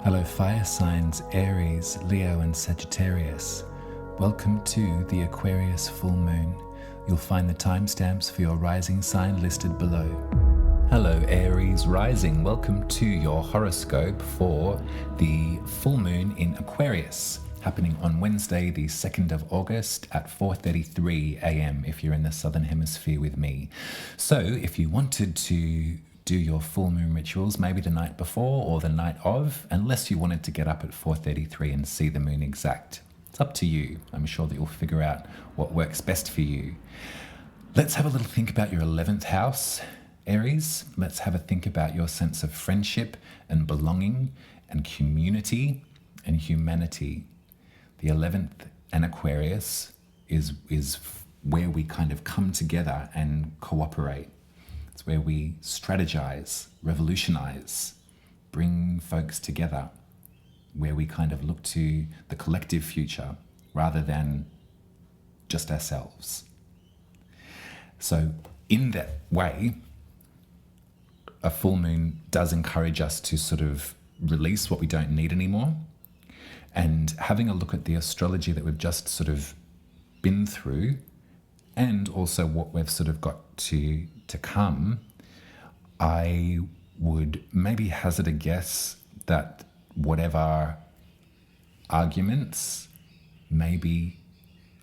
Hello fire signs Aries, Leo and Sagittarius. Welcome to the Aquarius full moon. You'll find the timestamps for your rising sign listed below. Hello Aries rising, welcome to your horoscope for the full moon in Aquarius, happening on Wednesday the 2nd of August at 4:33 a.m. if you're in the southern hemisphere with me. So if you wanted to do your full moon rituals maybe the night before or the night of, unless you wanted to get up at 4:33 and see the moon exact. It's up to you. I'm sure that you'll figure out what works best for you. Let's have a little think about your 11th house, Aries. Let's have a think about your sense of friendship and belonging and community and humanity. The 11th and Aquarius is where we kind of come together and cooperate. It's where we strategize, revolutionize, bring folks together, where we kind of look to the collective future rather than just ourselves. So in that way, a full moon does encourage us to sort of release what we don't need anymore. And having a look at the astrology that we've just sort of been through, and also what we've sort of got to come, I would maybe hazard a guess that whatever arguments maybe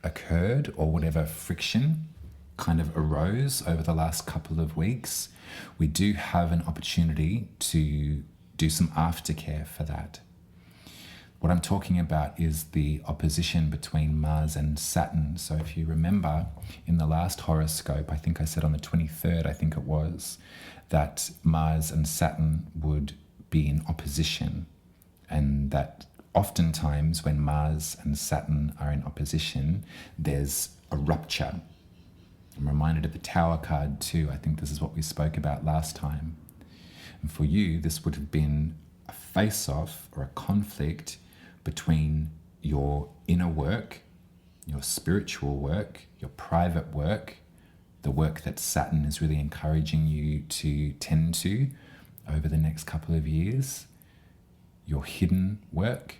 occurred or whatever friction kind of arose over the last couple of weeks, we do have an opportunity to do some aftercare for that. What I'm talking about is the opposition between Mars and Saturn. So if you remember in the last horoscope, I think I said on the 23rd, I think it was, that Mars and Saturn would be in opposition, and that oftentimes when Mars and Saturn are in opposition, there's a rupture. I'm reminded of the Tower card too. I think this is what we spoke about last time. And for you, this would have been a face-off or a conflict between your inner work, your spiritual work, your private work, the work that Saturn is really encouraging you to tend to over the next couple of years, your hidden work,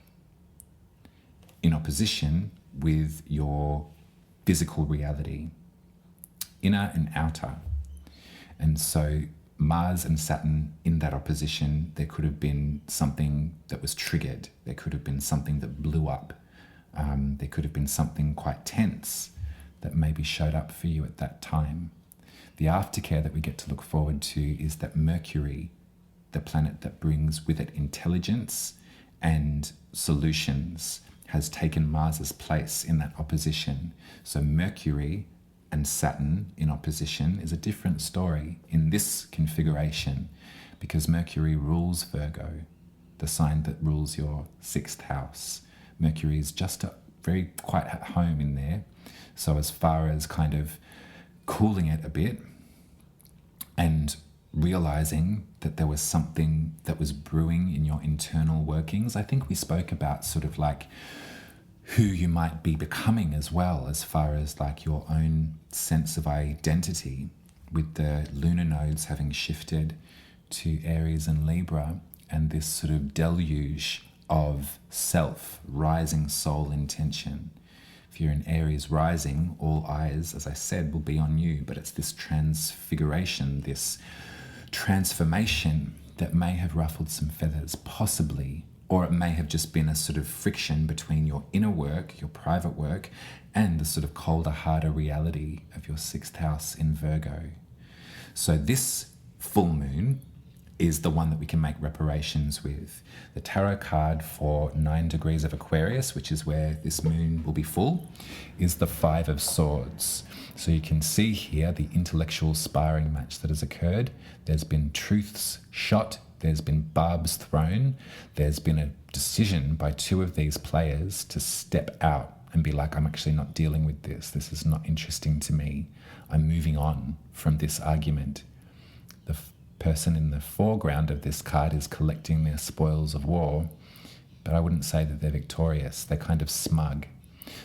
in opposition with your physical reality, inner and outer. And so Mars and Saturn in that opposition, there could have been something that was triggered. There could have been something that blew up. There could have been something quite tense that maybe showed up for you at that time. The aftercare that we get to look forward to is that Mercury, the planet that brings with it intelligence and solutions, has taken Mars's place in that opposition. So Mercury and Saturn in opposition is a different story in this configuration, because Mercury rules Virgo, the sign that rules your 6th house. Mercury is just very quite at home in there. So as far as kind of cooling it a bit and realizing that there was something that was brewing in your internal workings, I think we spoke about sort of like who you might be becoming as well, as far as like your own sense of identity, with the lunar nodes having shifted to Aries and Libra, and this sort of deluge of self, rising soul intention. If you're in Aries rising, all eyes, as I said, will be on you, but it's this transfiguration, this transformation that may have ruffled some feathers, possibly. Or it may have just been a sort of friction between your inner work, your private work, and the sort of colder, harder reality of your 6th house in Virgo. So this full moon is the one that we can make reparations with. The tarot card for 9 degrees of Aquarius, which is where this moon will be full, is the 5 of Swords. So you can see here the intellectual sparring match that has occurred. There's been truths shot. There's been barbs thrown. There's been a decision by 2 of these players to step out and be like, I'm actually not dealing with this. This is not interesting to me. I'm moving on from this argument. The person in the foreground of this card is collecting their spoils of war, but I wouldn't say that they're victorious. They're kind of smug.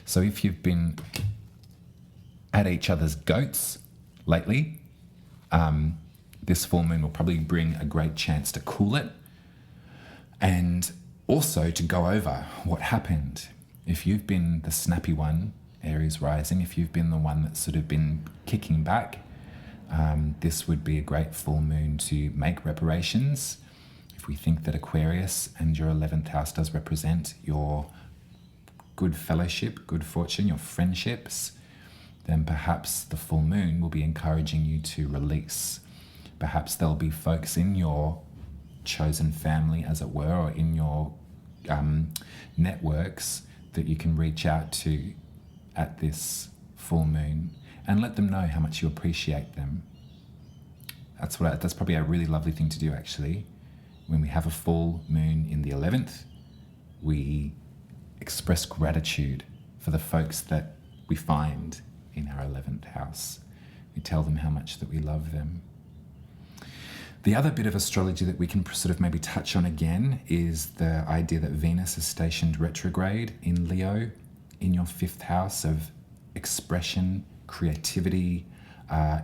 So if you've been at each other's goats lately, this full moon will probably bring a great chance to cool it. And Also, to go over what happened. If you've been the snappy one, Aries rising, if you've been the one that's sort of been kicking back, this would be a great full moon to make reparations. If we think that Aquarius and your 11th house does represent your good fellowship, good fortune, your friendships, then perhaps the full moon will be encouraging you to release. Perhaps there'll be folks in your chosen family, as it were, or in your networks that you can reach out to at this full moon and let them know how much you appreciate them. That's probably a really lovely thing to do, actually. When we have a full moon in the 11th, we express gratitude for the folks that we find in our 11th house. We tell them how much that we love them. The other bit of astrology that we can sort of maybe touch on again is the idea that Venus is stationed retrograde in Leo, in your 5th house of expression, creativity,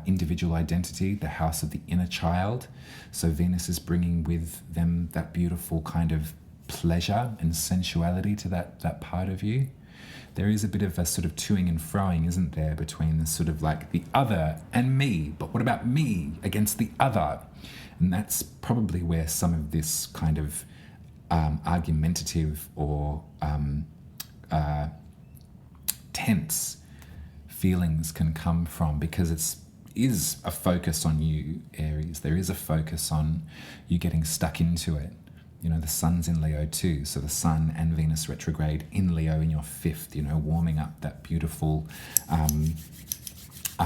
individual identity, the house of the inner child. So Venus is bringing with them that beautiful kind of pleasure and sensuality to that part of you. There is a bit of a sort of toing and froing, isn't there, between the sort of like the other and me, but what about me against the other? And that's probably where some of this kind of argumentative or tense feelings can come from, because it is a focus on you, Aries. There is a focus on you getting stuck into it. You know, the sun's in Leo too, so the sun and Venus retrograde in Leo in your 5th, you know, warming up that beautiful, I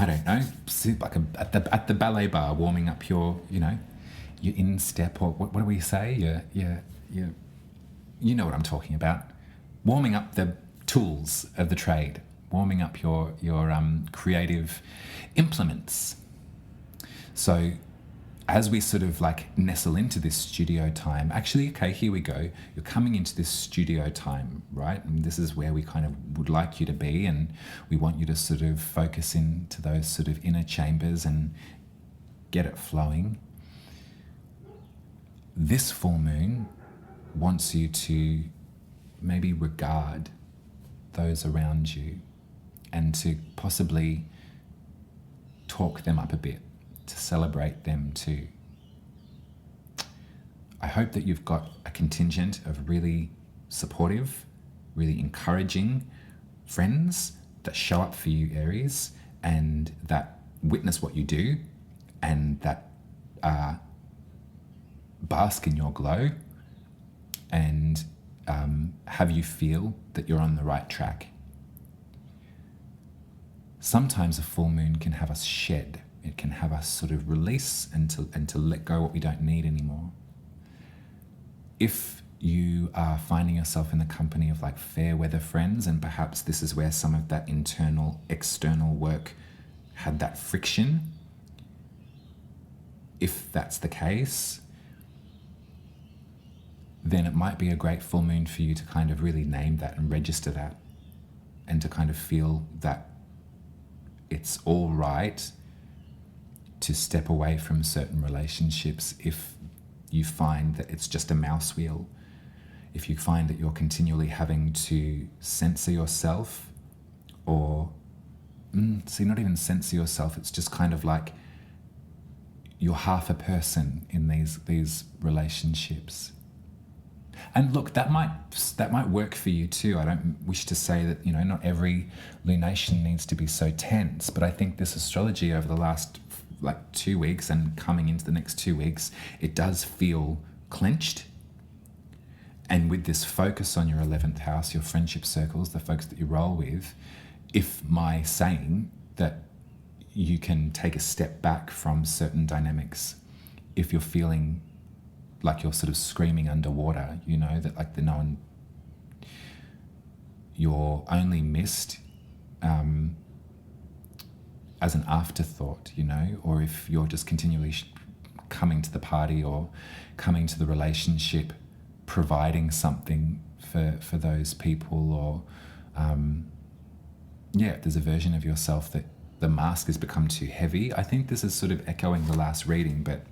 don't know, like at the ballet bar, warming up your, you know, your instep, or what do we say? You know what I'm talking about. Warming up the tools of the trade, warming up your creative implements. So as we sort of like nestle into this studio time, actually, okay, here we go. You're coming into this studio time, right? And this is where we kind of would like you to be, and we want you to sort of focus into those sort of inner chambers and get it flowing. This full moon wants you to maybe regard those around you and to possibly talk them up a bit, to celebrate them too. I hope that you've got a contingent of really supportive, really encouraging friends that show up for you, Aries, and that witness what you do and that bask in your glow and have you feel that you're on the right track. Sometimes a full moon can have us shed. It can have us sort of release and to let go what we don't need anymore. If you are finding yourself in the company of like fair weather friends, and perhaps this is where some of that internal, external work had that friction, if that's the case, then it might be a great full moon for you to kind of really name that and register that, and to kind of feel that it's all right to step away from certain relationships if you find that it's just a mouse wheel. If you find that you're continually having to censor yourself, or not even censor yourself, it's just kind of like you're half a person in these relationships. And look, that might work for you too. I don't wish to say that, you know, not every lunation needs to be so tense, but I think this astrology over the last like 2 weeks and coming into the next 2 weeks, it does feel clenched. And with this focus on your 11th house, your friendship circles, the folks that you roll with, if my saying that you can take a step back from certain dynamics, if you're feeling like you're sort of screaming underwater, you know, that like you're only missed as an afterthought, you know, or if you're just continually coming to the party or coming to the relationship, providing something for those people, or if there's a version of yourself that the mask has become too heavy. I think this is sort of echoing the last reading, but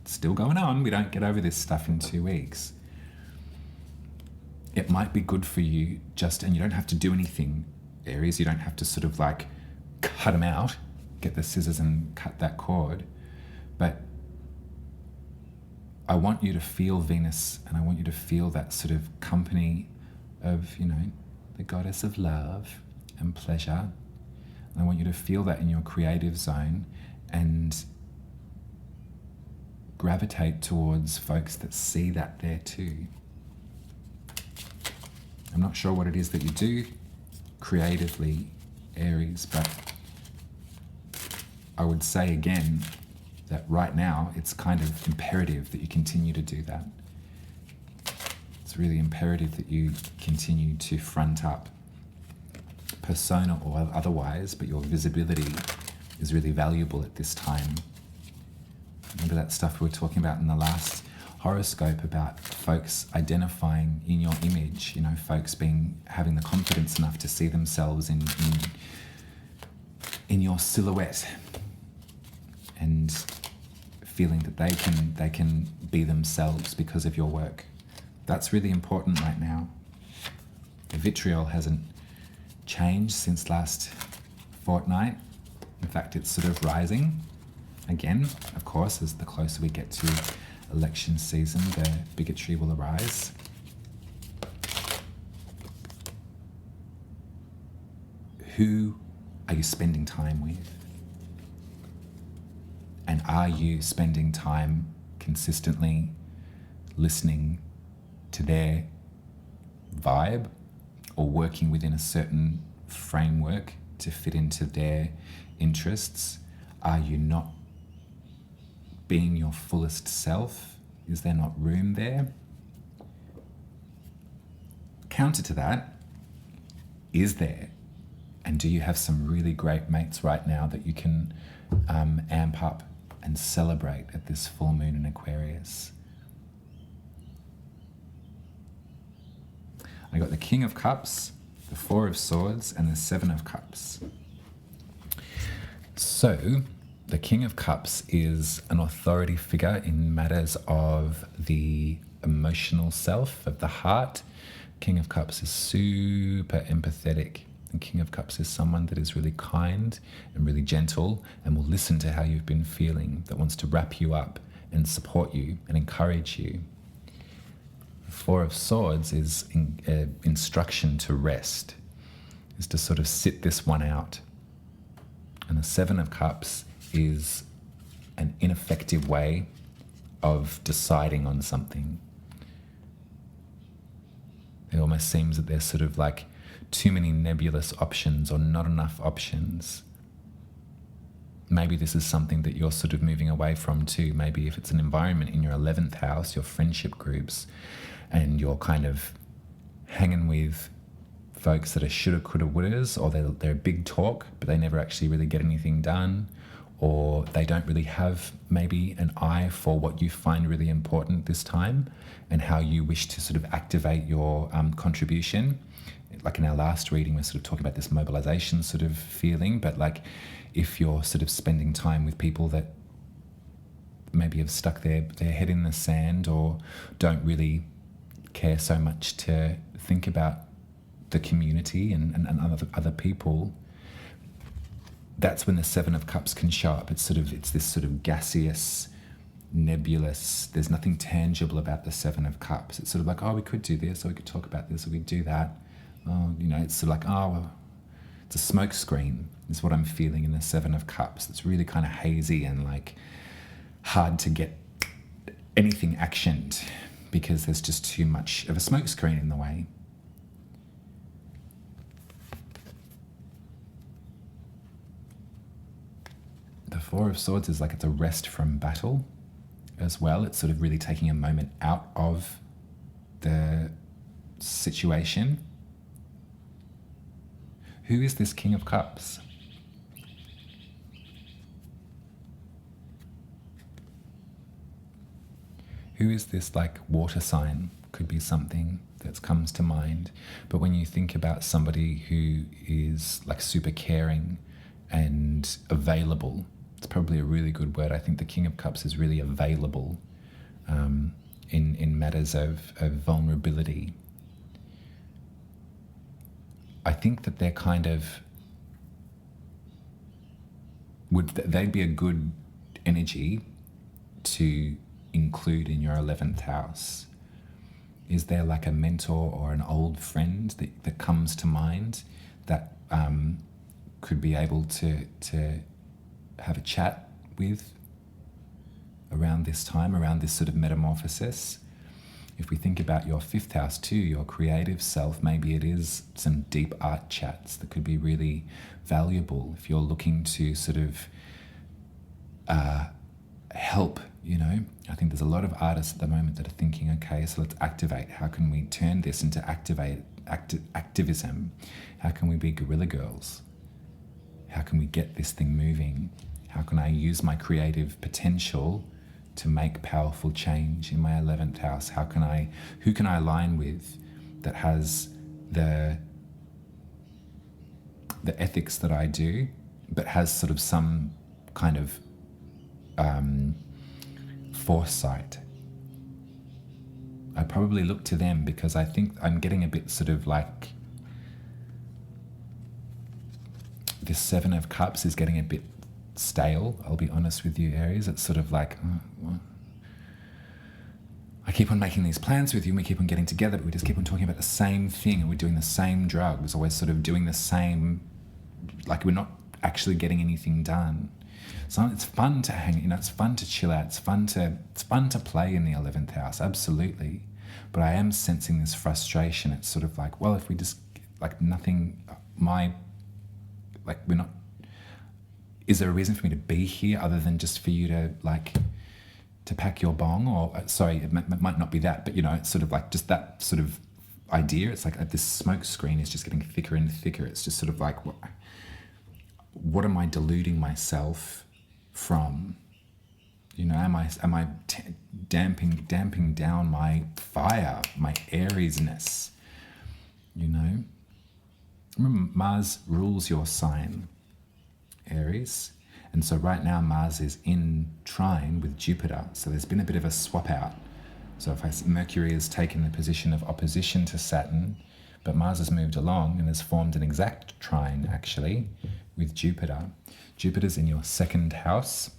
still going on. We don't get over this stuff in 2 weeks. it might be good for you and you don't have to do anything, Aries. You don't have to sort of like cut them out, get the scissors and cut that cord. But I want you to feel Venus, and I want you to feel that sort of company of, the goddess of love and pleasure. And I want you to feel that in your creative zone and gravitate towards folks that see that there too. I'm not sure what it is that you do creatively, Aries, but I would say again that right now it's kind of imperative that you continue to do that. It's really imperative that you continue to front up, persona or otherwise, but your visibility is really valuable at this time. Remember that stuff we were talking about in the last horoscope about folks identifying in your image, folks having the confidence enough to see themselves in your silhouette and feeling that they can be themselves because of your work. That's really important right now. The vitriol hasn't changed since last fortnight. In fact, it's sort of rising again. Of course, as the closer we get to election season, the bigotry will arise. Who are you spending time with? And are you spending time consistently listening to their vibe or working within a certain framework to fit into their interests? Are you not being your fullest self? Is there not room there? Counter to that, is there? And do you have some really great mates right now that you can amp up and celebrate at this full moon in Aquarius? I got the King of Cups, the Four of Swords, and the Seven of Cups. So, the King of Cups is an authority figure in matters of the emotional self, of the heart. King of Cups is super empathetic. And King of Cups is someone that is really kind and really gentle and will listen to how you've been feeling, that wants to wrap you up and support you and encourage you. The Four of Swords is instruction to rest, is to sort of sit this one out. And the Seven of Cups is an ineffective way of deciding on something. It almost seems that there's sort of like too many nebulous options or not enough options. Maybe this is something that you're sort of moving away from too. Maybe if it's an environment in your 11th house, your friendship groups, and you're kind of hanging with folks that are shoulda, coulda, wouldas, or they're big talk, but they never actually really get anything done, or they don't really have maybe an eye for what you find really important this time and how you wish to sort of activate your contribution. Like in our last reading, we're sort of talking about this mobilization sort of feeling, but like if you're sort of spending time with people that maybe have stuck their head in the sand or don't really care so much to think about the community and other people, that's when the Seven of Cups can show up. It's this sort of gaseous, nebulous, there's nothing tangible about the Seven of Cups. It's sort of like, oh, we could do this, or we could talk about this, or we could do that. Oh, it's sort of like, oh, it's a smoke screen is what I'm feeling in the Seven of Cups. It's really kind of hazy and like hard to get anything actioned because there's just too much of a smoke screen in the way. The Four of Swords is like it's a rest from battle as well. It's sort of really taking a moment out of the situation. Who is this King of Cups? Who is this like water sign? Could be something that comes to mind. But when you think about somebody who is like super caring and available, it's probably a really good word. I think the King of Cups is really available in matters of vulnerability. I think that they're kind of, they'd be a good energy to include in your 11th house. Is there like a mentor or an old friend that comes to mind that could be able to have a chat with around this time, around this sort of metamorphosis? If we think about your 5th house too, your creative self, maybe it is some deep art chats that could be really valuable if you're looking to sort of help, you know. I think there's a lot of artists at the moment that are thinking, okay, so let's activate. How can we turn this into activism? How can we be guerrilla girls? How can we get this thing moving? How can I use my creative potential to make powerful change in my 11th house? Who can I align with that has the ethics that I do, but has sort of some kind of foresight? I probably look to them because I think I'm getting a bit sort of like, this 7 of Cups is getting a bit stale, I'll be honest with you, Aries. It's sort of like, I keep on making these plans with you and we keep on getting together, but we just keep on talking about the same thing and we're doing the same drugs, or we're sort of doing the same, like we're not actually getting anything done. So it's fun to hang, you know, it's fun to chill out, it's fun to play in the 11th house, absolutely. But I am sensing this frustration. It's sort of like, well, if we just, like nothing, we're not, is there a reason for me to be here other than just for you to to pack your bong? Or sorry, it might not be that, but you know, it's sort of like just that sort of idea. It's like this smoke screen is just getting thicker and thicker. It's just sort of like, what am I deluding myself from? You know, am I damping down my fire, my Ariesness? You know, remember Mars rules your sign, Aries. And so right now Mars is in trine with Jupiter. So there's been a bit of a swap out. So if Mercury has taken the position of opposition to Saturn, but Mars has moved along and has formed an exact trine actually with Jupiter. Jupiter's in your 2nd house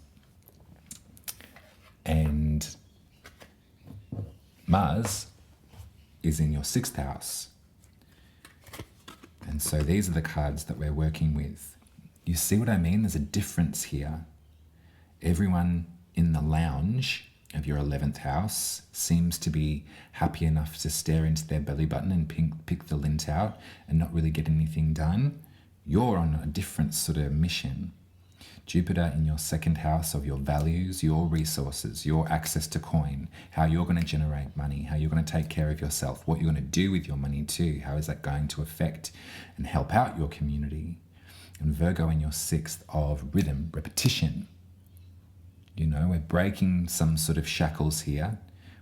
and Mars is in your 6th house. And so these are the cards that we're working with. You see what I mean? There's a difference here. Everyone in the lounge of your 11th house seems to be happy enough to stare into their belly button and pick the lint out and not really get anything done. You're on a different sort of mission. Jupiter in your 2nd house of your values, your resources, your access to coin, how you're going to generate money, how you're going to take care of yourself, what you're going to do with your money too, how is that going to affect and help out your community. And Virgo in your 6th of rhythm, repetition. You know, we're breaking some sort of shackles here.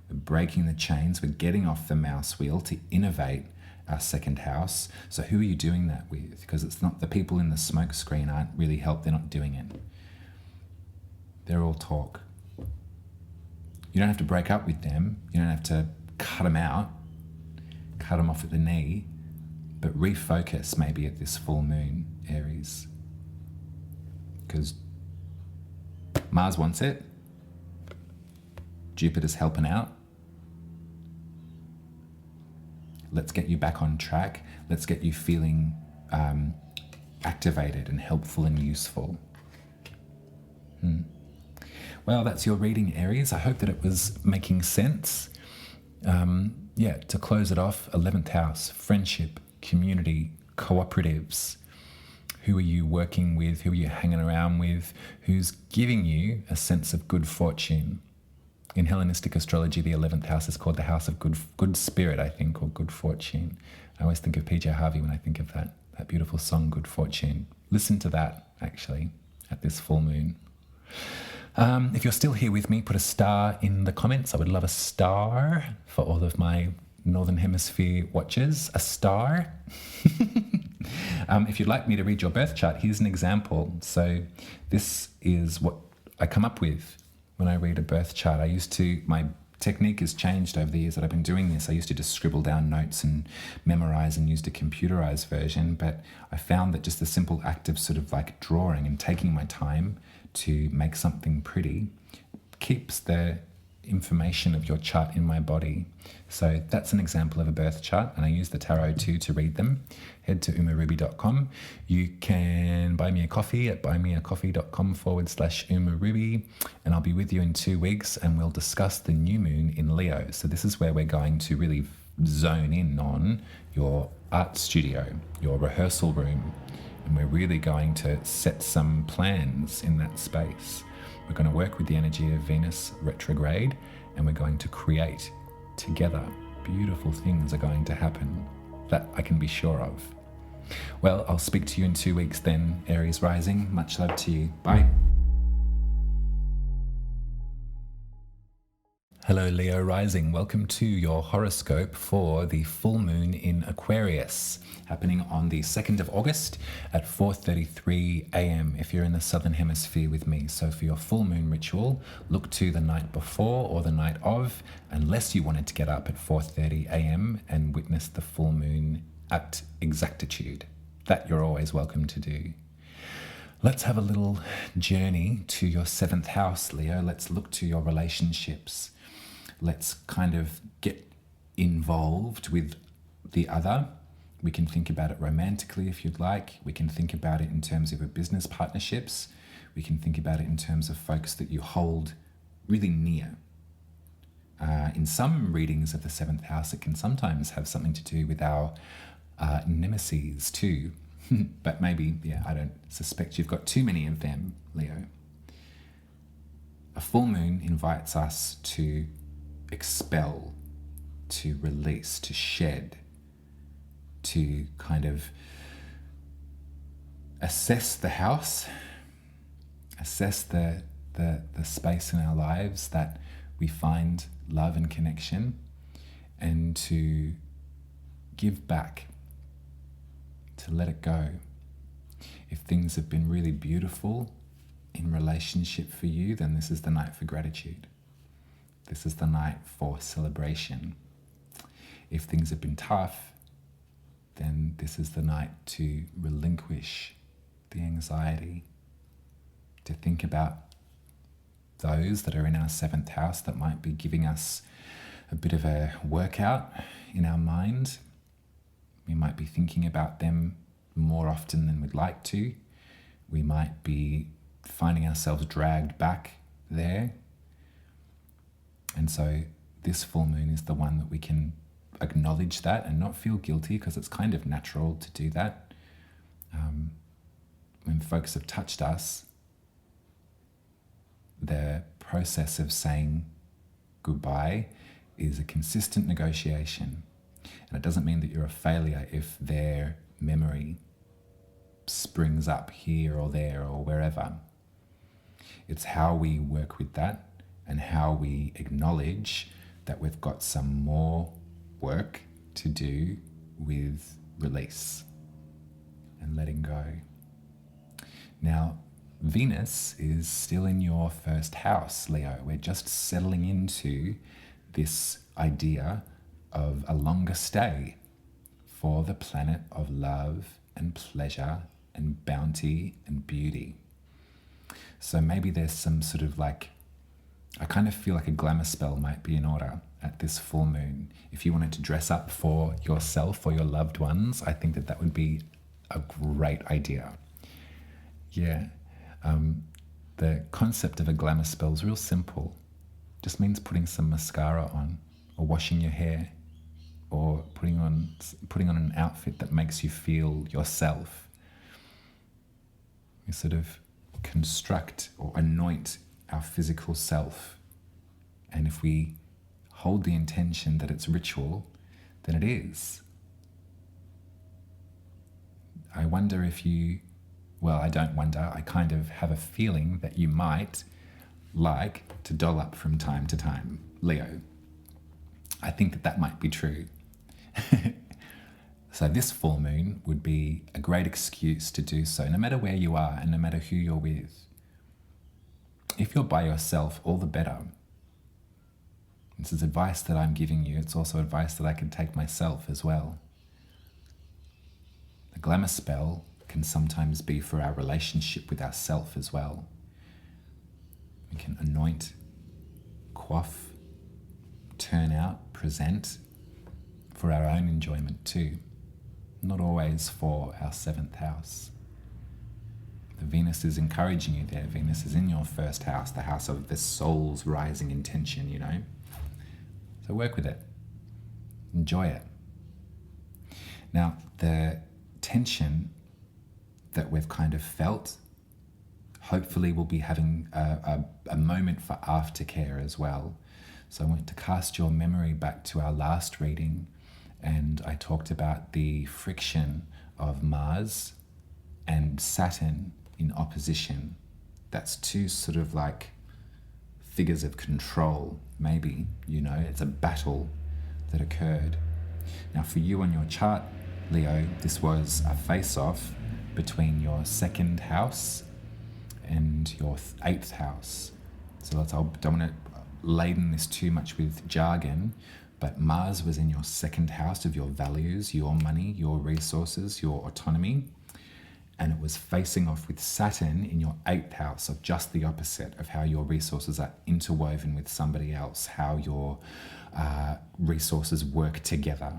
We're breaking the chains. We're getting off the mouse wheel to innovate our 2nd house. So who are you doing that with? Because it's not the people in the smoke screen aren't really help. They're not doing it. They're all talk. You don't have to break up with them. You don't have to cut them out, cut them off at the knee, but refocus maybe at this full moon, Aries. Because Mars wants it. Jupiter's helping out. Let's get you back on track. Let's get you feeling activated and helpful and useful. Well, that's your reading, Aries. I hope that it was making sense. To close it off, 11th house, friendship, community, cooperatives. Who are you working with? Who are you hanging around with? Who's giving you a sense of good fortune? In Hellenistic astrology, the 11th house is called the house of good spirit, I think, or good fortune. I always think of PJ Harvey when I think of that beautiful song, Good Fortune. Listen to that, actually, at this full moon. If you're still here with me, put a star in the comments. I would love a star for all of my Northern Hemisphere watchers. A star. If you'd like me to read your birth chart, here's an example. So this is what I come up with when I read a birth chart. My technique has changed over the years that I've been doing this. I used to just scribble down notes and memorize and used a computerized version, but I found that just the simple act of sort of like drawing and taking my time to make something pretty keeps the information of your chart in my body. So that's an example of a birth chart, and I use the tarot too to read them. Head to umaruby.com. You can buy me a coffee at buymeacoffee.com/umaruby, and I'll be with you in 2 weeks, and we'll discuss the new moon in Leo. So this is where we're going to really zone in on your art studio, your rehearsal room, and we're really going to set some plans in that space. We're going to work with the energy of Venus retrograde, and we're going to create together. Beautiful things are going to happen. That I can be sure of. Well, I'll speak to you in 2 weeks then, Aries rising. Much love to you. Bye. Hello, Leo rising. Welcome to your horoscope for the full moon in Aquarius, happening on the 2nd of August at 4:33 a.m. if you're in the southern hemisphere with me. So for your full moon ritual, look to the night before or the night of, unless you wanted to get up at 4:30 a.m. and witness the full moon at exactitude. That you're always welcome to do. Let's have a little journey to your 7th house, Leo. Let's look to your relationships. Let's kind of get involved with the other. We can think about it romantically if you'd like. We can think about it in terms of your business partnerships. We can think about it in terms of folks that you hold really near. In some readings of the 7th house, it can sometimes have something to do with our nemesis too. But maybe, I don't suspect you've got too many of them, Leo. A full moon invites us to expel, to release, to shed, to kind of assess the house, assess the space in our lives that we find love and connection, and to give back, to let it go. If things have been really beautiful in relationship for you, then this is the night for gratitude. This is the night for celebration. If things have been tough, then this is the night to relinquish the anxiety, to think about those that are in our 7th house that might be giving us a bit of a workout in our mind. We might be thinking about them more often than we'd like to. We might be finding ourselves dragged back there. And so this full moon is the one that we can acknowledge that and not feel guilty, because it's kind of natural to do that. When folks have touched us, the process of saying goodbye is a consistent negotiation. And it doesn't mean that you're a failure if their memory springs up here or there or wherever. It's how we work with that and how we acknowledge that we've got some more work to do with release and letting go. Now, Venus is still in your 1st house, Leo. We're just settling into this idea of a longer stay for the planet of love and pleasure and bounty and beauty. So maybe there's some sort of like, I kind of feel like a glamour spell might be in order at this full moon. If you wanted to dress up for yourself or your loved ones, I think that that would be a great idea. Yeah. The concept of a glamour spell is real simple. Just means putting some mascara on, or washing your hair, or putting on an outfit that makes you feel yourself. We sort of construct or anoint our physical self. And if we hold the intention that it's ritual, then it is. I wonder if you, well, I don't wonder, I kind of have a feeling that you might like to doll up from time to time, Leo. I think that that might be true. So this full moon would be a great excuse to do so, no matter where you are and no matter who you're with. If you're by yourself, all the better. This is advice that I'm giving you. It's also advice that I can take myself as well. The glamour spell can sometimes be for our relationship with ourself as well. We can anoint, quaff, turn out, present for our own enjoyment too. Not always for our 7th house. The Venus is encouraging you there. Venus is in your 1st house, the house of the soul's rising intention, you know. So work with it. Enjoy it. Now, the tension that we've kind of felt, hopefully we'll be having a moment for aftercare as well. So I want to cast your memory back to our last reading, and I talked about the friction of Mars and Saturn in opposition. That's two sort of like figures of control, maybe, you know, it's a battle that occurred. Now for you on your chart, Leo, this was a face-off between your 2nd house and your 8th house. So I don't want to laden this too much with jargon, but Mars was in your 2nd house of your values, your money, your resources, your autonomy, and it was facing off with Saturn in your 8th house of just the opposite of how your resources are interwoven with somebody else, how your resources work together.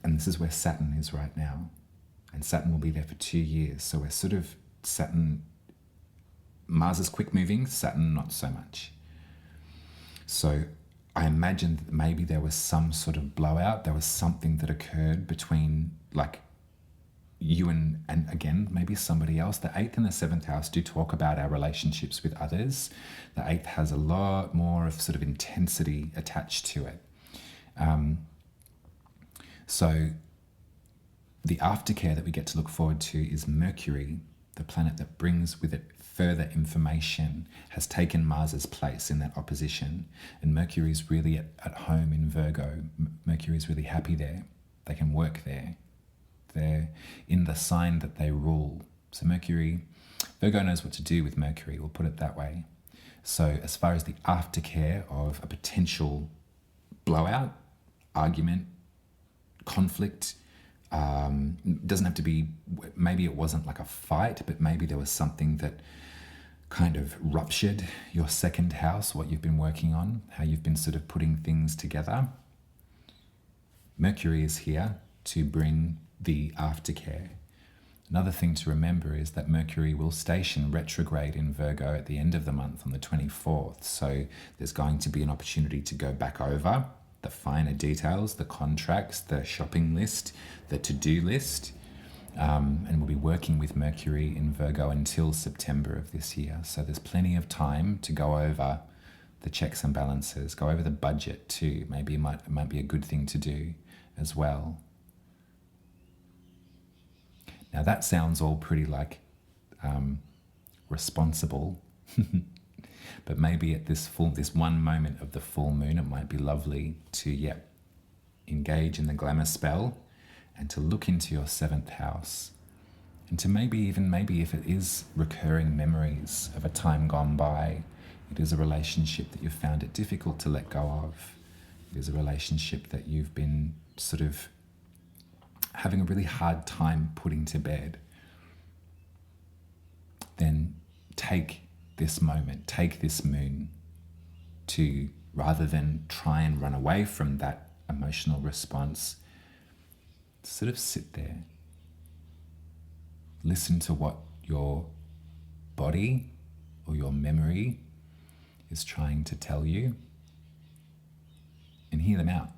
And this is where Saturn is right now. And Saturn will be there for 2 years. So we're sort of Mars is quick moving, Saturn not so much. So I imagine that maybe there was some sort of blowout. There was something that occurred between like you and again, maybe somebody else. The 8th and the 7th house do talk about our relationships with others. The 8th has a lot more of sort of intensity attached to it. So the aftercare that we get to look forward to is Mercury, the planet that brings with it further information, has taken Mars's place in that opposition. And Mercury is really at home in Virgo. Mercury is really happy there. They can work there. They're in the sign that they rule. So Virgo knows what to do with Mercury, we'll put it that way. So as far as the aftercare of a potential blowout, argument, conflict, doesn't have to be, maybe it wasn't like a fight, but maybe there was something that kind of ruptured your 2nd house, what you've been working on, how you've been sort of putting things together. Mercury is here to bring the aftercare. Another thing to remember is that Mercury will station retrograde in Virgo at the end of the month on the 24th. So there's going to be an opportunity to go back over the finer details, the contracts, the shopping list, the to-do list. And we'll be working with Mercury in Virgo until September of this year. So there's plenty of time to go over the checks and balances, go over the budget too. Maybe it might be a good thing to do as well. Now that sounds all pretty like responsible, but maybe at this one moment of the full moon, it might be lovely to engage in the glamour spell and to look into your 7th house, and to maybe if it is recurring memories of a time gone by, it is a relationship that you've found it difficult to let go of. It is a relationship that you've been sort of having a really hard time putting to bed. Then take this moment, take this moon to, rather than try and run away from that emotional response, sort of sit there. Listen to what your body or your memory is trying to tell you and hear them out.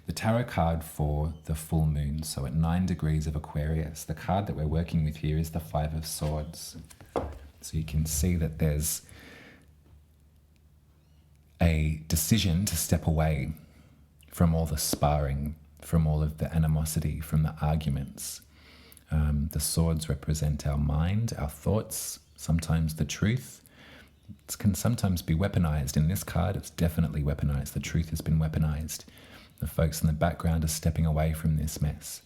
The tarot card for the full moon, so at 9 degrees of Aquarius, the card that we're working with here is the 5 of Swords. So you can see that there's a decision to step away from all the sparring, from all of the animosity, from the arguments. The swords represent our mind, our thoughts, sometimes the truth. It can sometimes be weaponized. In this card, it's definitely weaponized. The truth has been weaponized. The folks in the background are stepping away from this mess.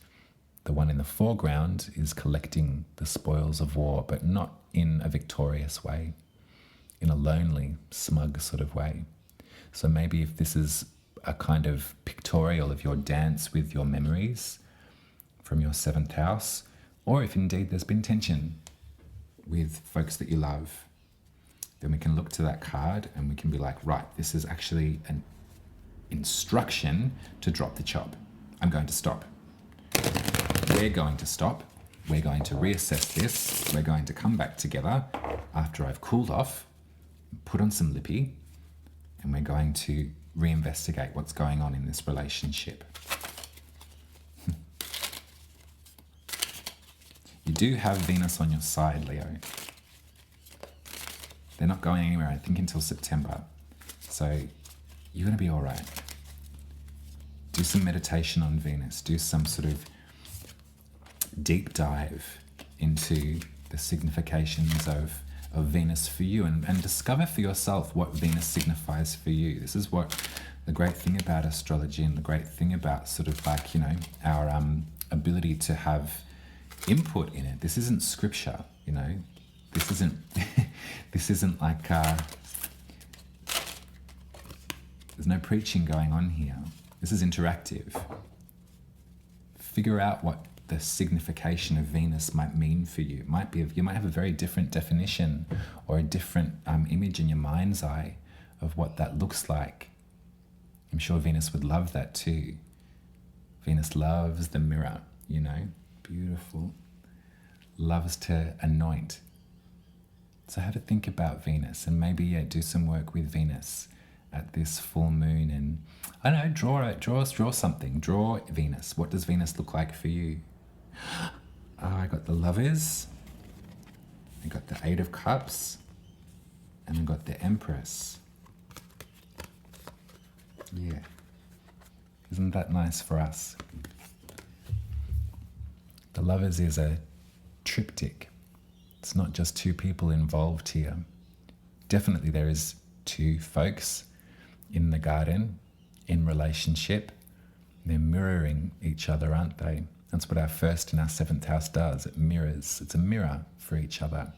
The one in the foreground is collecting the spoils of war, but not in a victorious way, in a lonely, smug sort of way. So maybe if this is a kind of pictorial of your dance with your memories from your 7th house, or if indeed there's been tension with folks that you love, then we can look to that card and we can be like, right, this is actually an instruction to drop the chop. I'm going to stop. We're going to stop. We're going to reassess this. We're going to come back together after I've cooled off, put on some lippy, and we're going to reinvestigate what's going on in this relationship. You do have Venus on your side, Leo. They're not going anywhere, I think, until September. So you're going to be all right. Do some meditation on Venus. Do some sort of deep dive into the significations of Venus for you, and discover for yourself what Venus signifies for you. This is what the great thing about astrology and the great thing about sort of like, you know, our ability to have input in it. This isn't scripture, you know. This isn't this isn't like there's no preaching going on here. This is interactive. Figure out what the signification of Venus might mean for you. You might have a very different definition or a different image in your mind's eye of what that looks like. I'm sure Venus would love that too. Venus loves the mirror, you know, beautiful. Loves to anoint. So have a think about Venus, and maybe do some work with Venus at this full moon, and I don't know, draw something. Draw Venus. What does Venus look like for you? I got the Lovers, I got the 8 of Cups, and I got the Empress. Yeah. Isn't that nice for us? The Lovers is a triptych. It's not just 2 people involved here. Definitely there is 2 folks in the garden, in relationship. They're mirroring each other, aren't they? That's what our 1st and our 7th house does. It mirrors. It's a mirror for each other.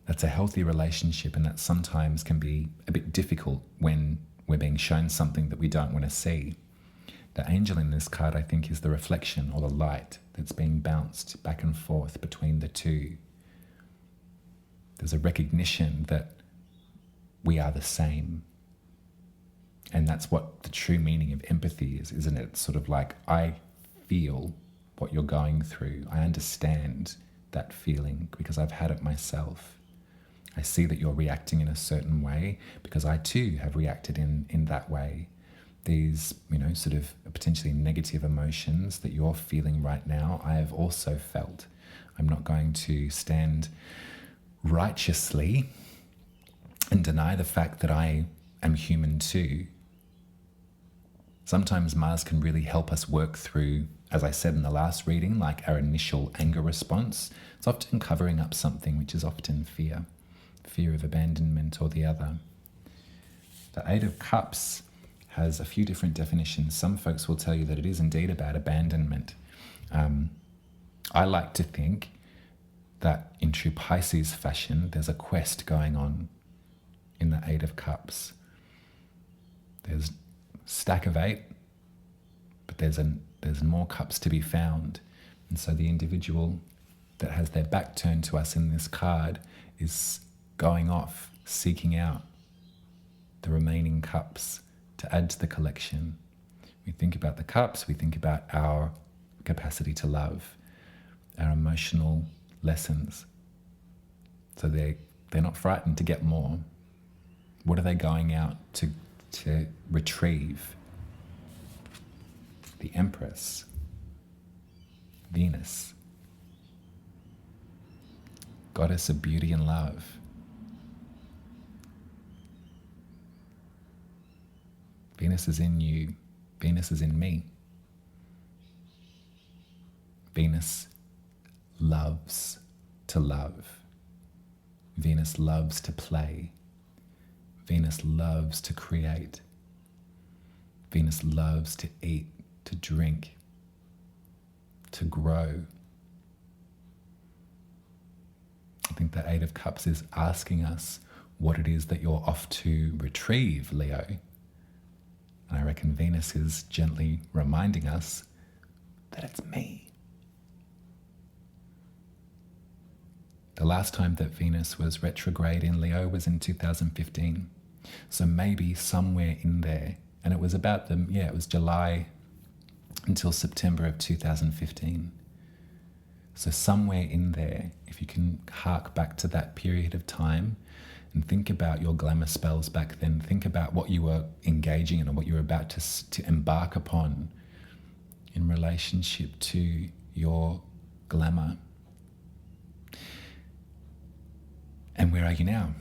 That's a healthy relationship, and that sometimes can be a bit difficult when we're being shown something that we don't want to see. The angel in this card, I think, is the reflection or the light that's being bounced back and forth between the 2. There's a recognition that we are the same. And that's what the true meaning of empathy is, isn't it? It's sort of like, I feel what you're going through. I understand that feeling because I've had it myself. I see that you're reacting in a certain way because I too have reacted in that way. These, you know, sort of potentially negative emotions that you're feeling right now, I have also felt. I'm not going to stand righteously and deny the fact that I am human too. Sometimes Mars can really help us work through, as I said in the last reading, like our initial anger response. It's often covering up something, which is often fear of abandonment or the other. The 8 of Cups has a few different definitions. Some folks will tell you that it is indeed about abandonment. I like to think that in true Pisces fashion, there's a quest going on in the 8 of Cups. There's a stack of 8, but there's more cups to be found. And so the individual that has their back turned to us in this card is going off, seeking out the remaining cups to add to the collection. We think about the cups, we think about our capacity to love, our emotional lessons. So they're not frightened to get more. What are they going out to retrieve? The Empress, Venus, goddess of beauty and love. Venus is in you. Venus is in me. Venus loves to love. Venus loves to play. Venus loves to create. Venus loves to eat, to drink. to grow. I think the Eight of Cups is asking us what it is that you're off to retrieve, Leo. And I reckon Venus is gently reminding us that it's me. The last time that Venus was retrograde in Leo was in 2015. So maybe somewhere in there, and it was about it was July until September of 2015. So somewhere in there, if you can hark back to that period of time and think about your glamour spells back then, think about what you were engaging in or what you were about to embark upon in relationship to your glamour. And where are you now?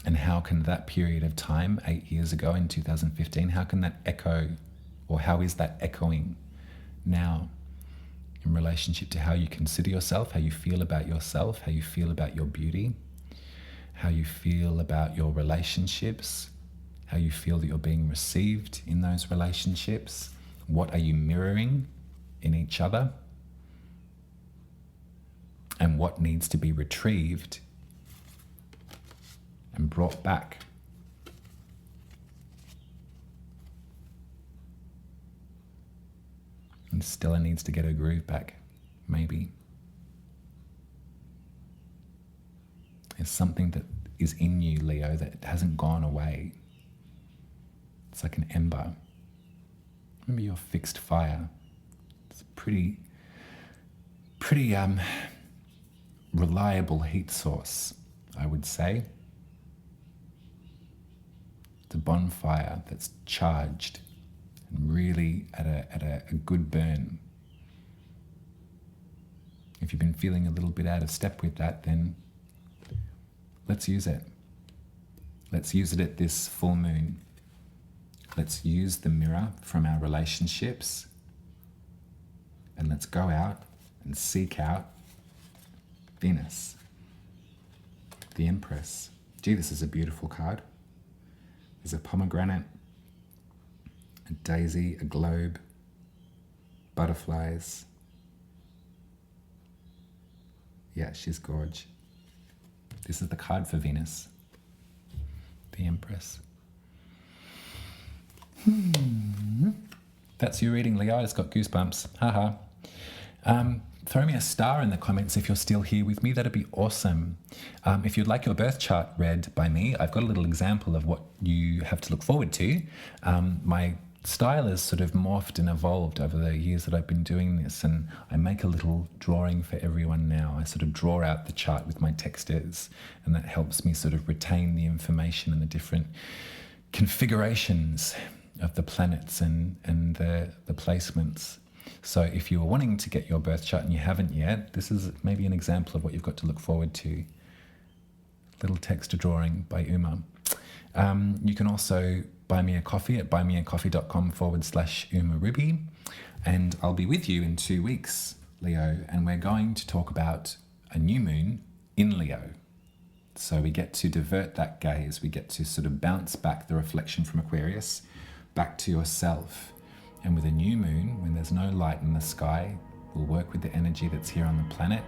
And how can that period of time, 8 years ago in 2015, how can that echo, or how is that echoing now in relationship to how you consider yourself, how you feel about yourself, how you feel about your beauty, how you feel about your relationships, how you feel that you're being received in those relationships? What are you mirroring in each other? And what needs to be retrieved and brought back? And Stella needs to get her groove back, maybe. There's something that is in you, Leo, that hasn't gone away. It's like an ember. Remember your fixed fire. It's a pretty reliable heat source, I would say. It's a bonfire that's charged and really at a good burn. If you've been feeling a little bit out of step with that, then let's use it. Let's use it at this full moon. Let's use the mirror from our relationships, and let's go out and seek out Venus, the Empress. Gee, this is a beautiful card. There's a pomegranate, a daisy, a globe, butterflies. Yeah, she's gorge. This is the card for Venus, the Empress. That's your reading, Leo. I just got goosebumps. Haha. Throw me a star in the comments if you're still here with me. That'd be awesome. If you'd like your birth chart read by me, I've got a little example of what you have to look forward to. My style has sort of morphed and evolved over the years that I've been doing this, and I make a little drawing for everyone now. I sort of draw out the chart with my textures, and that helps me sort of retain the information and the different configurations of the planets and the placements. So if you're wanting to get your birth chart and you haven't yet, this is maybe an example of what you've got to look forward to. Little text drawing by Uma. You can also buy me a coffee at buymeacoffee.com/Uma Ruby, and I'll be with you in 2 weeks, Leo, and we're going to talk about a new moon in Leo. So we get to divert that gaze, we get to sort of bounce back the reflection from Aquarius back to yourself. And with a new moon, when there's no light in the sky, we'll work with the energy that's here on the planet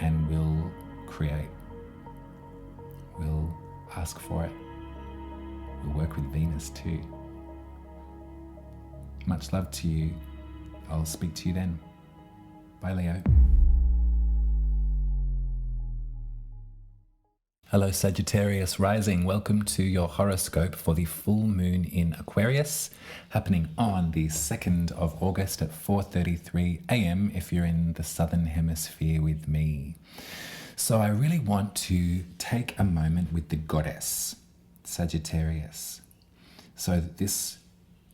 and we'll create. We'll ask for it. We'll work with Venus too. Much love to you. I'll speak to you then. Bye, Leo. Hello, Sagittarius rising. Welcome to your horoscope for the full moon in Aquarius, happening on the 2nd of August at 4:33 a.m. if you're in the southern hemisphere with me. So I really want to take a moment with the goddess, Sagittarius. So this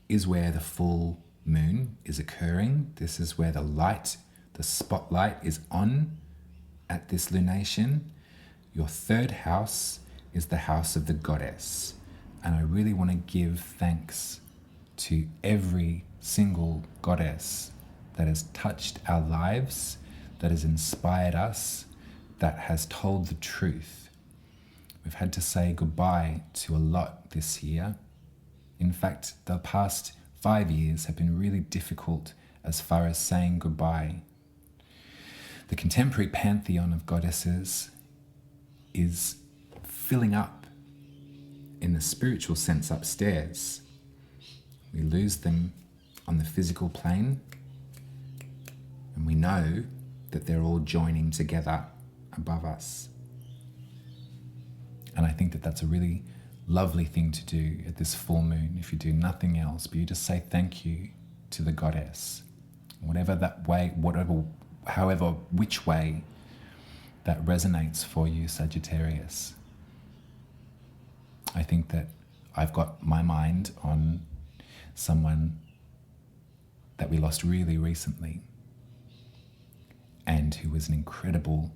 is where the full moon is occurring. This is where the light, the spotlight is on at this lunation. Your third house is the house of the goddess. And I really want to give thanks to every single goddess that has touched our lives, that has inspired us, that has told the truth. We've had to say goodbye to a lot this year. In fact, the past 5 years have been really difficult as far as saying goodbye. The contemporary pantheon of goddesses is filling up in the spiritual sense upstairs. We lose them on the physical plane, and we know that they're all joining together above us. And I think that that's a really lovely thing to do at this full moon, if you do nothing else, but you just say thank you to the goddess, whatever that way, however, which way that resonates for you, Sagittarius. I think that I've got my mind on someone that we lost really recently, and who was an incredible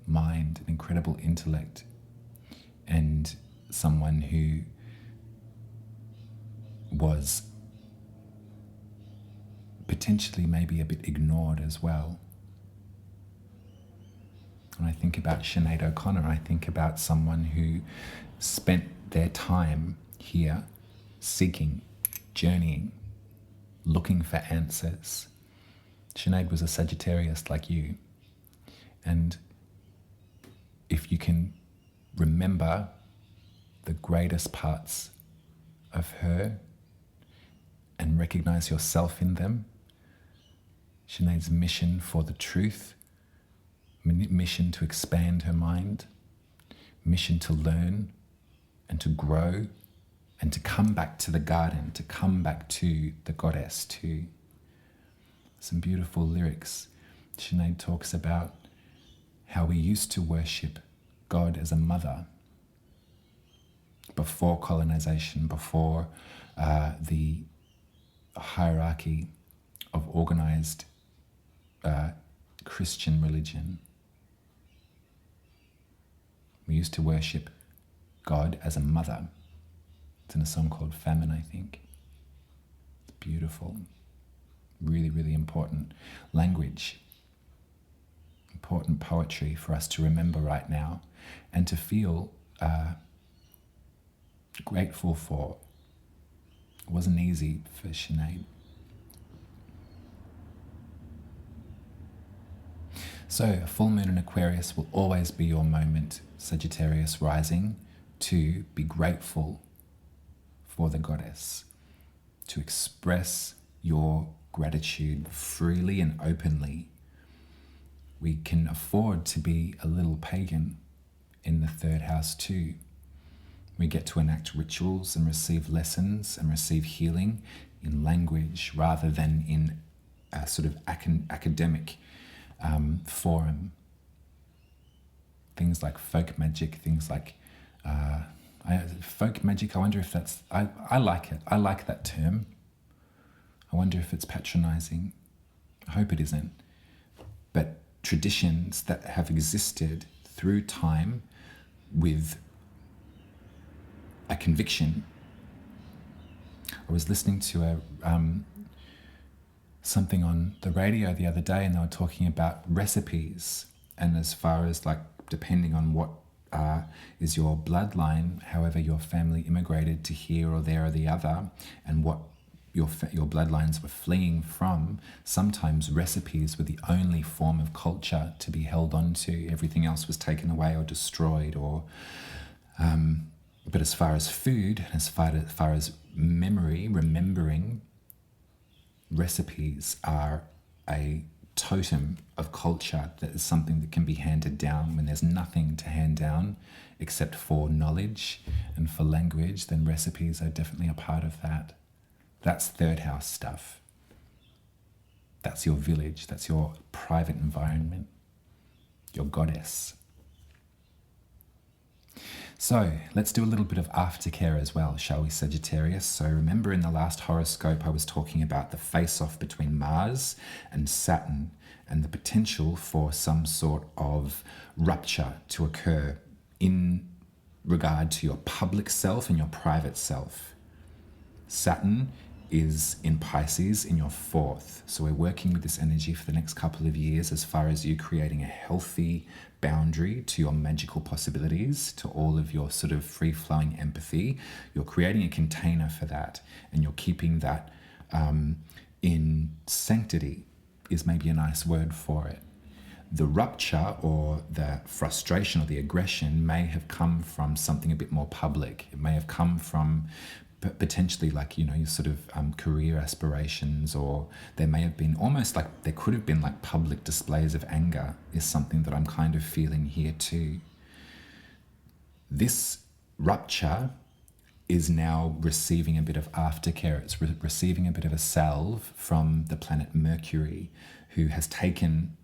mind, an incredible intellect, and someone who was potentially maybe a bit ignored as well. And I think about Sinead O'Connor, I think about someone who spent their time here seeking, journeying, looking for answers. Sinead was a Sagittarius like you. And if you can remember the greatest parts of her and recognize yourself in them, Sinead's mission for the truth, mission to expand her mind, mission to learn and to grow and to come back to the garden, to come back to the goddess too. Some beautiful lyrics. Sinead talks about how we used to worship God as a mother before colonization, before the hierarchy of organized Christian religion. We used to worship God as a mother. It's in a song called Famine, I think. It's beautiful. Really, really important language. Important poetry for us to remember right now and to feel grateful for. It wasn't easy for Sinead. So a full moon in Aquarius will always be your moment, Sagittarius rising, to be grateful for the goddess, to express your gratitude freely and openly. We can afford to be a little pagan in the third house too. We get to enact rituals and receive lessons and receive healing in language rather than in a sort of academic forum. Things like folk magic, things like folk magic, I wonder if that's, I like it. I like that term. I wonder if it's patronizing. I hope it isn't. But traditions that have existed through time with a conviction. I was listening to something on the radio the other day, and they were talking about recipes, and as far as like depending on what is your bloodline, however your family immigrated to here or there or the other, and what your bloodlines were fleeing from, sometimes recipes were the only form of culture to be held on to. Everything else was taken away or destroyed, or but as far as food, as far as memory, remembering, recipes are a totem of culture. That is something that can be handed down. When there's nothing to hand down except for knowledge and for language, then recipes are definitely a part of that. That's third house stuff. That's your village. That's your private environment, your goddess. So let's do a little bit of aftercare as well, shall we, Sagittarius? So remember in the last horoscope I was talking about the face-off between Mars and Saturn and the potential for some sort of rupture to occur in regard to your public self and your private self. Saturn is in Pisces in your fourth. So we're working with this energy for the next couple of years as far as you creating a healthy boundary to your magical possibilities, to all of your sort of free-flowing empathy. You're creating a container for that, and you're keeping that in sanctity is maybe a nice word for it. The rupture or the frustration or the aggression may have come from something a bit more public. It may have come from potentially like, you know, your sort of career aspirations, or there may have been almost like there could have been like public displays of anger is something that I'm kind of feeling here too. This rupture is now receiving a bit of aftercare. It's receiving a bit of a salve from the planet Mercury, who has taken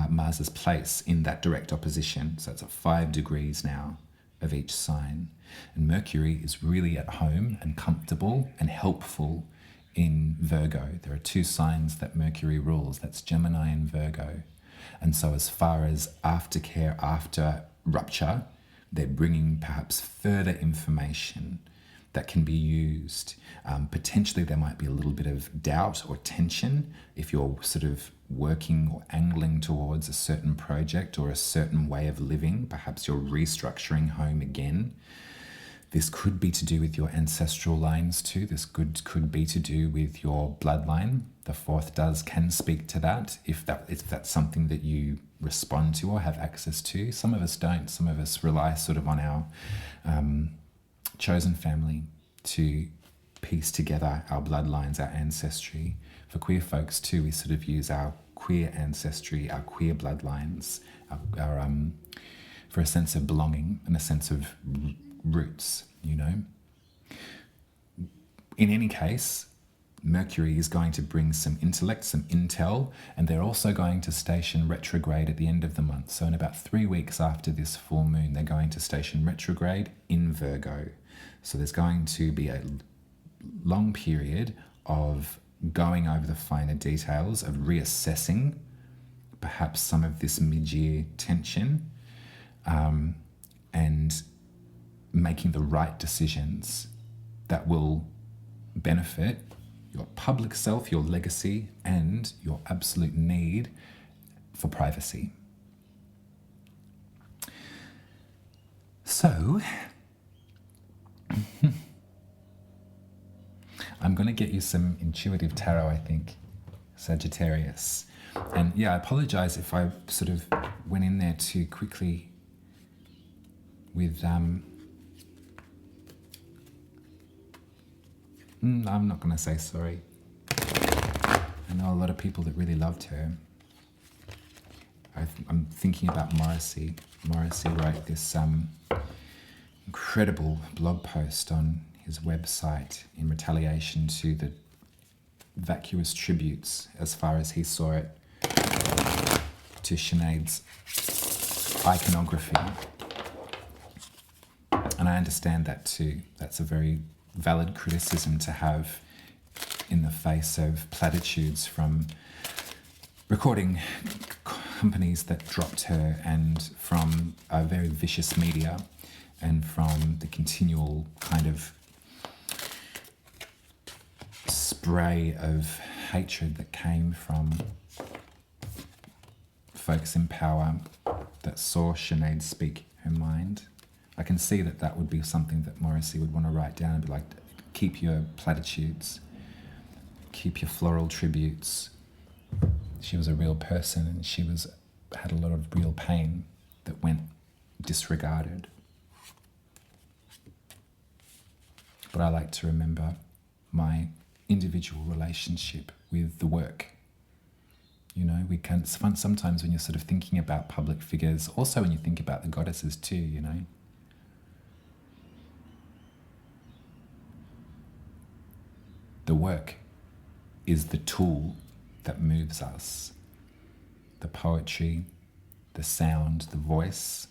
Mars's place in that direct opposition. So it's at 5 degrees now of each sign. And Mercury is really at home and comfortable and helpful in Virgo. There are 2 signs that Mercury rules. That's Gemini and Virgo. And so as far as aftercare after rupture, they're bringing perhaps further information that can be used. Potentially there might be a little bit of doubt or tension if you're sort of working or angling towards a certain project or a certain way of living. Perhaps you're restructuring home again. This could be to do with your ancestral lines too. This could be to do with your bloodline. The 4th can speak to that if that's something that you respond to or have access to. Some of us don't. Some of us rely sort of on our chosen family to piece together our bloodlines, our ancestry. For queer folks too, we sort of use our queer ancestry, our queer bloodlines, our for a sense of belonging and a sense of roots, you know. In any case, Mercury is going to bring some intellect, some intel, and they're also going to station retrograde at the end of the month. So in about 3 weeks after this full moon, they're going to station retrograde in Virgo. So there's going to be a long period of going over the finer details, of reassessing perhaps some of this mid-year tension, and making the right decisions that will benefit your public self, your legacy, and your absolute need for privacy. So, I'm going to get you some intuitive tarot, I think, Sagittarius. And yeah, I apologize if I sort of went in there too quickly with... I'm not going to say sorry. I know a lot of people that really loved her. I'm thinking about Morrissey. Morrissey wrote this incredible blog post on his website in retaliation to the vacuous tributes, as far as he saw it, to Sinead's iconography. And I understand that too. That's a very valid criticism to have in the face of platitudes from recording companies that dropped her, and from a very vicious media, and from the continual kind of spray of hatred that came from folks in power that saw Sinead speak her mind. I can see that that would be something that Morrissey would want to write down and be like, keep your platitudes, keep your floral tributes. She was a real person, and she had a lot of real pain that went disregarded. But I like to remember my individual relationship with the work. You know, we can sometimes when you're sort of thinking about public figures, also when you think about the goddesses too, you know. The work is the tool that moves us. The poetry, the sound, the voice.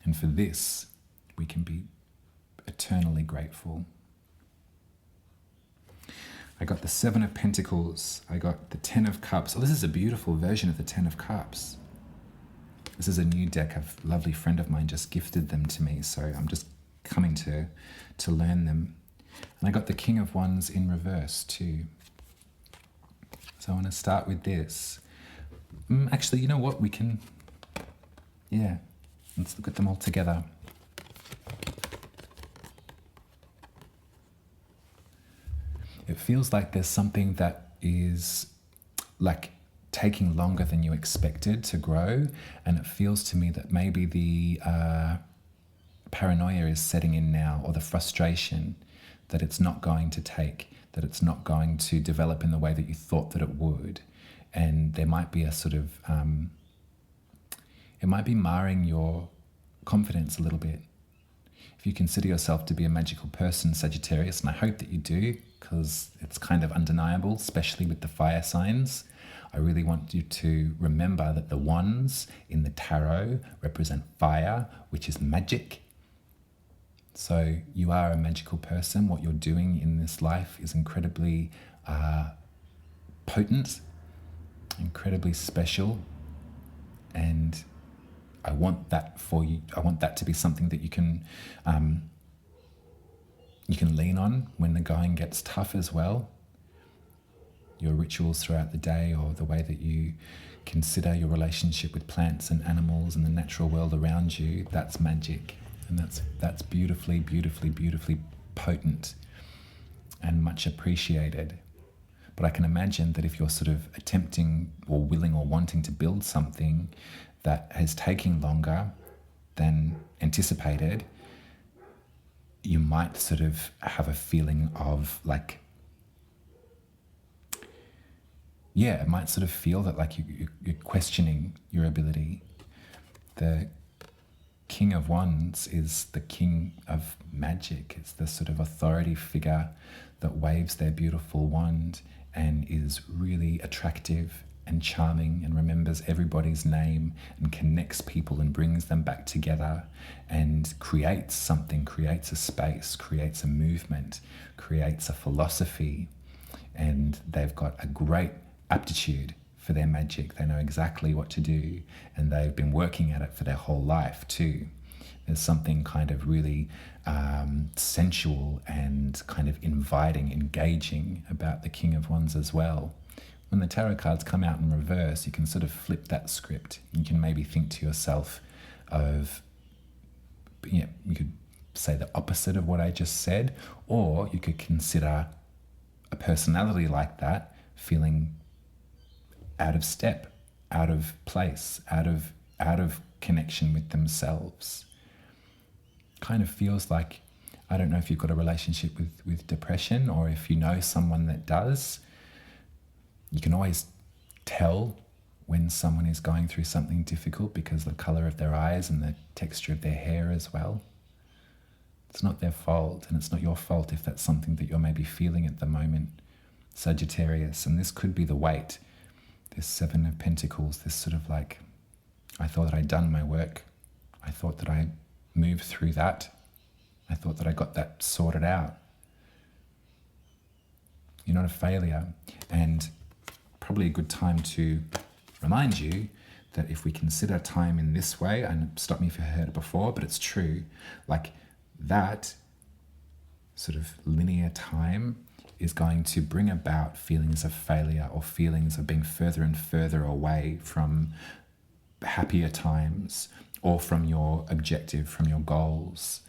And for this, we can be eternally grateful. I got the 7 of Pentacles. I got the 10 of Cups. Oh, this is a beautiful version of the 10 of Cups. This is a new deck. A lovely friend of mine just gifted them to me, so I'm just coming to learn them. And I got the King of Wands in reverse too. So I want to start with this. Actually, you know what? We can... Yeah, let's look at them all together. it feels like there's something that is like taking longer than you expected to grow. And it feels to me that maybe the paranoia is setting in now, or the frustration that it's not going to take, that it's not going to develop in the way that you thought that it would. And there might be a sort of, it might be marring your confidence a little bit. If you consider yourself to be a magical person, Sagittarius, and I hope that you do, because it's kind of undeniable, especially with the fire signs, I really want you to remember that the wands in the tarot represent fire, which is magic. So you are a magical person. What you're doing in this life is incredibly potent, incredibly special, and I want that for you. I want that to be something that you can lean on when the going gets tough as well. Your rituals throughout the day, or the way that you consider your relationship with plants and animals and the natural world around you, that's magic. And that's beautifully, beautifully, beautifully potent and much appreciated. But I can imagine that if you're sort of attempting or willing or wanting to build something that is taking longer than anticipated, you might sort of have a feeling of like, yeah, it might sort of feel that like you're questioning your ability. The King of Wands is the king of magic. It's the sort of authority figure that waves their beautiful wand and is really attractive and charming and remembers everybody's name and connects people and brings them back together and creates something, creates a space, creates a movement, creates a philosophy. And they've got a great aptitude for their magic. They know exactly what to do, and they've been working at it for their whole life too. There's something kind of really sensual and kind of inviting, engaging about the King of Wands as well. When the tarot cards come out in reverse, you can sort of flip that script. You can maybe think to yourself of, you could say the opposite of what I just said, or you could consider a personality like that feeling out of step, out of place, out of connection with themselves. Kind of feels like, I don't know if you've got a relationship with depression, or if you know someone that does. You can always tell when someone is going through something difficult because the color of their eyes and the texture of their hair as well. It's not their fault, and it's not your fault if that's something that you're maybe feeling at the moment, Sagittarius. And this could be the weight, this Seven of Pentacles, this sort of like, I thought that I'd done my work. I thought that I moved through that. I thought that I got that sorted out. You're not a failure. And probably a good time to remind you that if we consider time in this way, and stop me if you heard it before, but it's true, like that sort of linear time is going to bring about feelings of failure, or feelings of being further and further away from happier times, or from your objective, from your goals,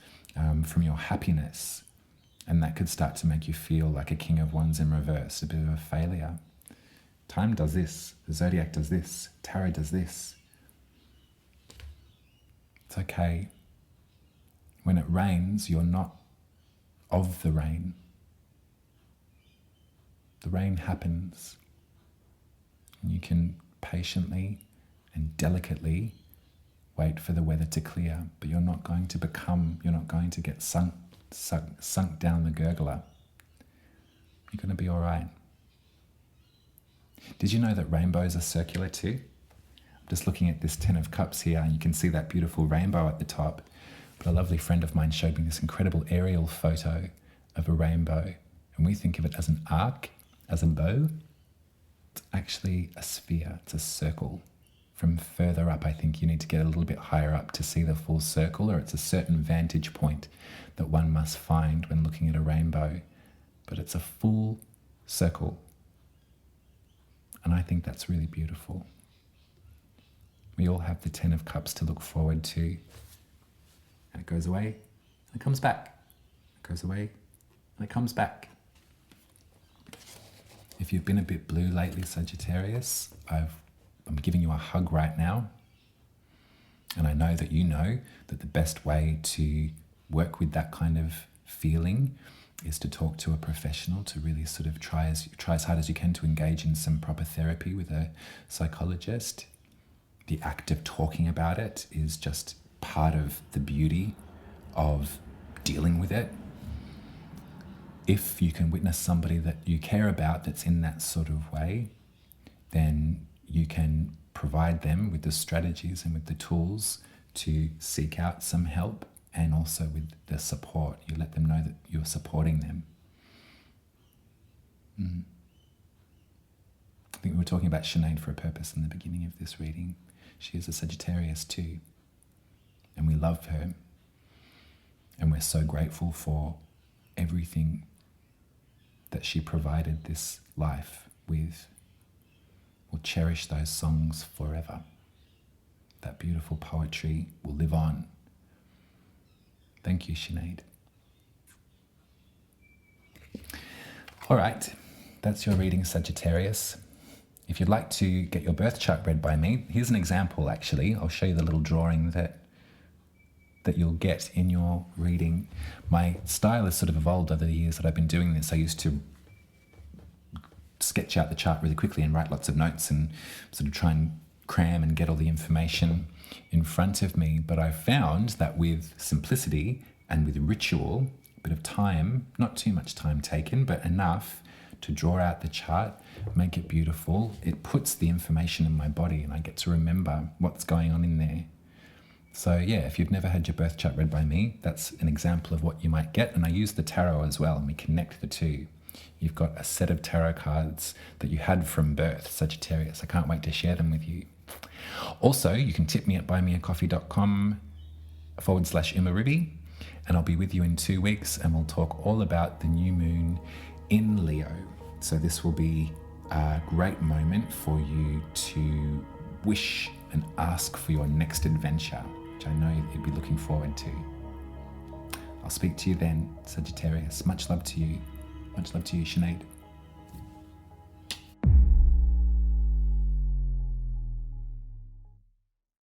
from your happiness. And that could start to make you feel like a King of Wands in reverse, a bit of a failure. Time does this, the Zodiac does this, Tarot does this. It's okay. When it rains, you're not of the rain. The rain happens, and you can patiently and delicately wait for the weather to clear, but you're not going to get sunk down the gurgler. You're going to be all right. Did you know that rainbows are circular too? I'm just looking at this 10 of Cups here, and you can see that beautiful rainbow at the top. But a lovely friend of mine showed me this incredible aerial photo of a rainbow, and we think of it as an arc, as a bow. It's actually a sphere, it's a circle. From further up, I think you need to get a little bit higher up to see the full circle, or it's a certain vantage point that one must find when looking at a rainbow. But it's a full circle. And I think that's really beautiful. We all have the 10 of Cups to look forward to. And it goes away, and it comes back. It goes away, and it comes back. If you've been a bit blue lately, Sagittarius, I'm giving you a hug right now. And I know that you know that the best way to work with that kind of feeling is to talk to a professional, to really sort of try as hard as you can to engage in some proper therapy with a psychologist. The act of talking about it is just part of the beauty of dealing with it. If you can witness somebody that you care about that's in that sort of way, then you can provide them with the strategies and with the tools to seek out some help, and also with the support. You let them know that you're supporting them. I think we were talking about Sinead for a purpose in the beginning of this reading. She is a Sagittarius too, and we love her, and we're so grateful for everything that she provided this life with. We'll cherish those songs forever. That beautiful poetry will live on. Thank you, Sinead. All right, that's your reading, Sagittarius. If you'd like to get your birth chart read by me, here's an example actually. I'll show you the little drawing that you'll get in your reading. My style has sort of evolved over the years that I've been doing this. I used to sketch out the chart really quickly and write lots of notes and sort of try and cram and get all the information in front of me. But I found that with simplicity and with ritual, a bit of time, not too much time taken, but enough to draw out the chart, make it beautiful, it puts the information in my body and I get to remember what's going on in there. So yeah, if you've never had your birth chart read by me, that's an example of what you might get. And I use the tarot as well, and we connect the two. You've got a set of tarot cards that you had from birth, Sagittarius. I can't wait to share them with you. Also, you can tip me at buymeacoffee.com/Umaribi, and I'll be with you in 2 weeks, and we'll talk all about the new moon in Leo. So this will be a great moment for you to wish and ask for your next adventure, which I know you'd be looking forward to. I'll speak to you then, Sagittarius. Much love to you. Much love to you, Sinead.